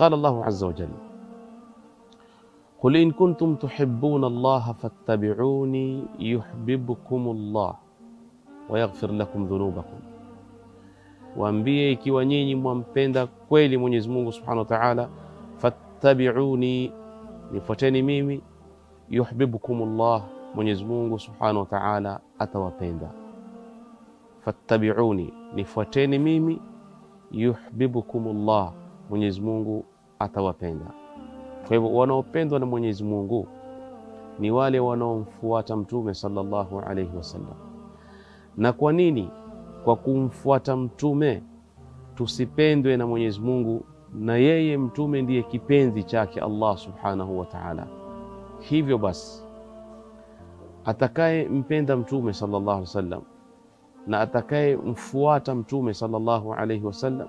قال الله عز وجل: قل إن كنتم تحبون الله فاتبعوني يحببكم الله ويغفر لكم ذنوبكم. Waambie, ikiwa nyinyi mwampenda kweli Mwenyezi Mungu Subhanahu wa Ta'ala, fattabi'uni, nifuateni mimi, yuhibbukumullah, Mwenyezi Mungu Subhanahu wa Ta'ala atawapenda. Fattabi'uni, nifuateni mimi, yuhibbukumullah, Mwenyezi Mungu atawapenda. Kwa hivyo wanaopendwa na Mwenyezi Mungu ni wale wanaomfuata Mtume sallallahu alayhi wasallam. Na kwa nini? Kwa kumfuata Mtume tusipendwe na Mwenyezi Mungu, na yeye Mtume ndiye kipenzi chake Allah Subhanahu wa Ta'ala. Hivyo basi atakaye mpenda Mtume sallallahu alayhi wasallam na atakaye mfuata Mtume sallallahu alayhi wasallam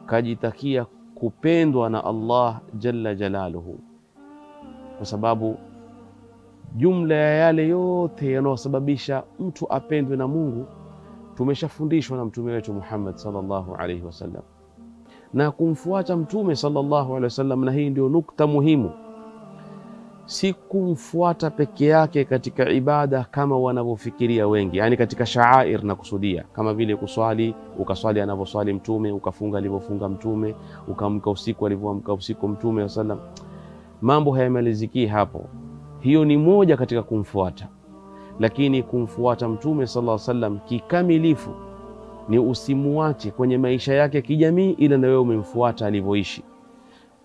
kajitakia kupendwa na Allah jalla jalaluhu, kwa sababu jumla ya yale yote yanayosababisha mtu apendwe na Mungu tumeshafundishwa na mtume wetu Muhammad sallallahu alayhi wasallam. Na kumfuata Mtume sallallahu alayhi wasallam, na hii ndio nukta muhimu, si kumfuata peke yake katika ibada kama wanavyofikiria wengi, yani katika shaair na kusudia, kama vile kuswali, ukaswali anavyoswali Mtume, ukafunga alivyofunga Mtume, ukaamka usiku alivyoamka usiku Mtume sallam. Mambo hayamaliziki hapo. Hiyo ni moja katika kumfuata, lakini kumfuata Mtume sallallahu alaihi wasallam kikamilifu ni usimuache kwenye maisha yake ya kijamii, ila na wewe umemfuata alivyoishi,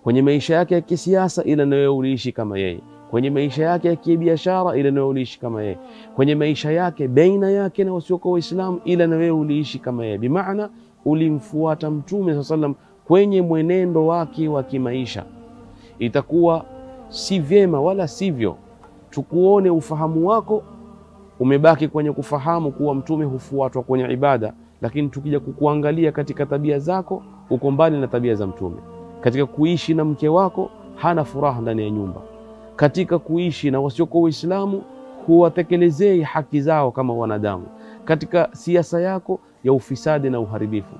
kwenye maisha yake ya kisiasa, ila na wewe uliishi kama yeye, kwenye maisha yake ya kibiashara, ila na wewe uliishi kama yeye, kwenye maisha yake baina yake na wasiokuwa Waislamu, ila na wewe uliishi kama yeye. Bimaana ulimfuata Mtume sallallahu alaihi wasallam kwenye mwenendo wake wa kimaisha. Itakuwa si vyema wala sivyo tukuone ufahamu wako umebaki kwenye kufahamu kuwa Mtume hufuatwa kwenye ibada, lakini tukija kukuangalia katika tabia zako uko mbali na tabia za Mtume. Katika kuishi na mke wako hana furaha ndani ya nyumba, katika kuishi na wasiokuwa Waislamu huwatekelezei haki zao kama wanadamu, katika siasa yako ya ufisadi na uharibifu,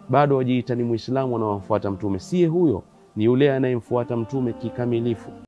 bado wajiita ni Muislamu na wamfuata Mtume. Si huyo, ni yule anayemfuata Mtume kikamilifu.